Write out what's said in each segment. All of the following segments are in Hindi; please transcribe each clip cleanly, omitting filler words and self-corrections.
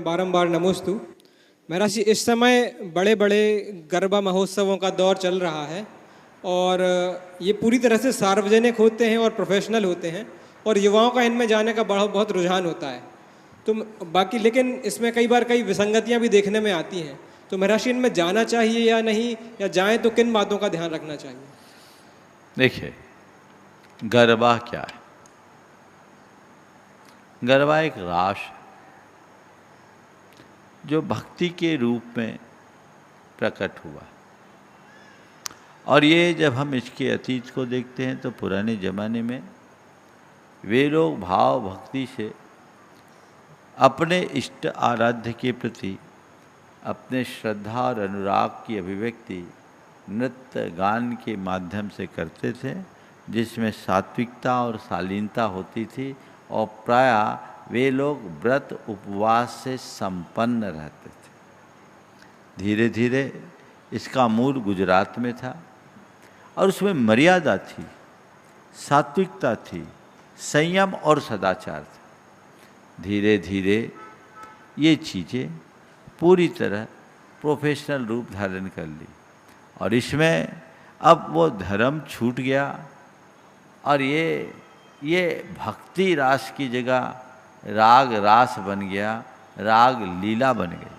बारंबार नमोस्तु। महराज जी, इस समय बड़े बड़े गरबा महोत्सवों का दौर चल रहा है और ये पूरी तरह से सार्वजनिक होते हैं और प्रोफेशनल होते हैं और युवाओं का इनमें जाने का बहुत रुझान होता है। तो बाकी लेकिन इसमें कई बार कई विसंगतियां भी देखने में आती हैं। तो महराज जी, इनमें जाना चाहिए या नहीं, या जाएं तो किन बातों का ध्यान रखना चाहिए? देखिए, गरबा क्या है? गरबा एक रास है जो भक्ति के रूप में प्रकट हुआ। और ये जब हम इसके अतीत को देखते हैं तो पुराने ज़माने में वे लोग भाव भक्ति से अपने इष्ट आराध्य के प्रति अपने श्रद्धा और अनुराग की अभिव्यक्ति नृत्य गान के माध्यम से करते थे, जिसमें सात्विकता और शालीनता होती थी और प्रायः वे लोग व्रत उपवास से संपन्न रहते थे। धीरे धीरे इसका मूल गुजरात में था और उसमें मर्यादा थी, सात्विकता थी, संयम और सदाचार था। धीरे धीरे ये चीज़ें पूरी तरह प्रोफेशनल रूप धारण कर ली और इसमें अब वो धर्म छूट गया और ये भक्ति रास की जगह राग रास बन गया, राग लीला बन गई।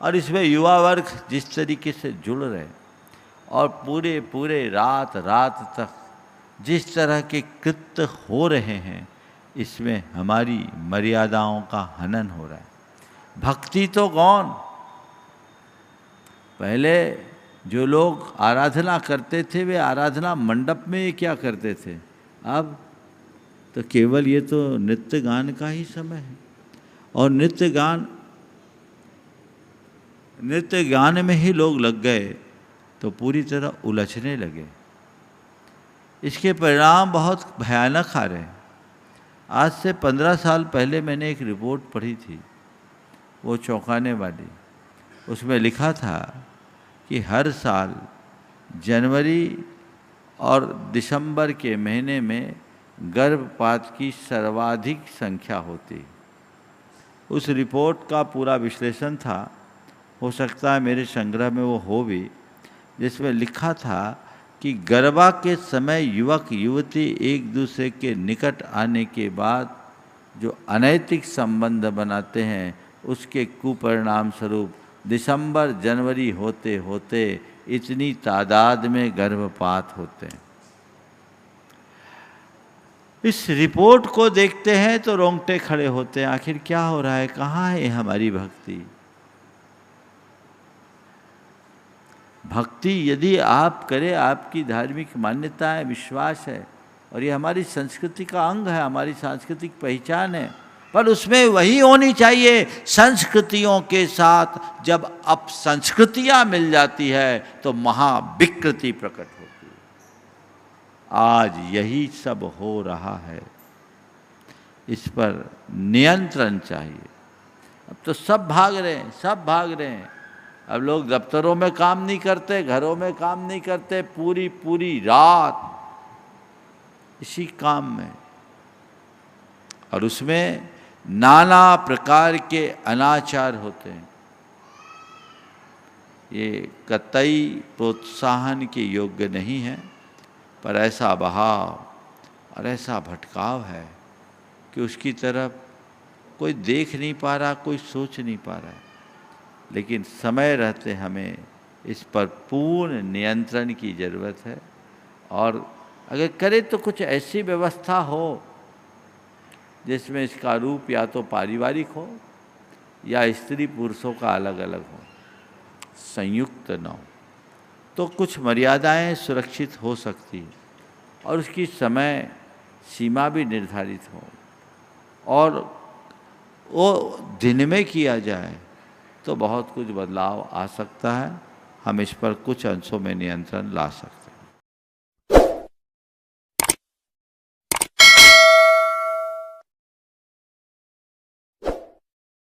और इसमें युवा वर्ग जिस तरीके से जुड़ रहे और पूरे पूरे रात रात तक जिस तरह के कृत्य हो रहे हैं, इसमें हमारी मर्यादाओं का हनन हो रहा है। भक्ति तो गौण, पहले जो लोग आराधना करते थे वे आराधना मंडप में क्या करते थे, अब तो केवल ये तो नृत्य गान का ही समय है और नृत्य गान में ही लोग लग गए तो पूरी तरह उलझने लगे। इसके परिणाम बहुत भयानक आ रहे हैं। आज से 15 साल पहले मैंने एक रिपोर्ट पढ़ी थी, वो चौंकाने वाली। उसमें लिखा था कि हर साल जनवरी और दिसंबर के महीने में गर्भपात की सर्वाधिक संख्या होती। उस रिपोर्ट का पूरा विश्लेषण था, हो सकता है मेरे संग्रह में वो हो भी, जिसमें लिखा था कि गरबा के समय युवक युवती एक दूसरे के निकट आने के बाद जो अनैतिक संबंध बनाते हैं, उसके कुपरिणाम स्वरूप दिसंबर जनवरी होते होते इतनी तादाद में गर्भपात होते हैं। इस रिपोर्ट को देखते हैं तो रोंगटे खड़े होते हैं। आखिर क्या हो रहा है, कहाँ है हमारी भक्ति? भक्ति यदि आप करें, आपकी धार्मिक मान्यता है, विश्वास है और ये हमारी संस्कृति का अंग है, हमारी सांस्कृतिक पहचान है, पर उसमें वही होनी चाहिए। संस्कृतियों के साथ जब अपसंस्कृतियाँ मिल जाती है तो महाविकृति प्रकट होती है। आज यही सब हो रहा है, इस पर नियंत्रण चाहिए। अब तो सब भाग रहे हैं। अब लोग दफ्तरों में काम नहीं करते, घरों में काम नहीं करते, पूरी पूरी रात इसी काम में, और उसमें नाना प्रकार के अनाचार होते हैं। ये कतई प्रोत्साहन के योग्य नहीं है, पर ऐसा बहाव और ऐसा भटकाव है कि उसकी तरफ कोई देख नहीं पा रहा, कोई सोच नहीं पा रहा है। लेकिन समय रहते हमें इस पर पूर्ण नियंत्रण की ज़रूरत है, और अगर करे तो कुछ ऐसी व्यवस्था हो जिसमें इसका रूप या तो पारिवारिक हो या स्त्री पुरुषों का अलग अलग हो, संयुक्त न हो, तो कुछ मर्यादाएं सुरक्षित हो सकती है और उसकी समय सीमा भी निर्धारित हो और वो दिन में किया जाए तो बहुत कुछ बदलाव आ सकता है। हम इस पर कुछ अंशों में नियंत्रण ला सकते हैं।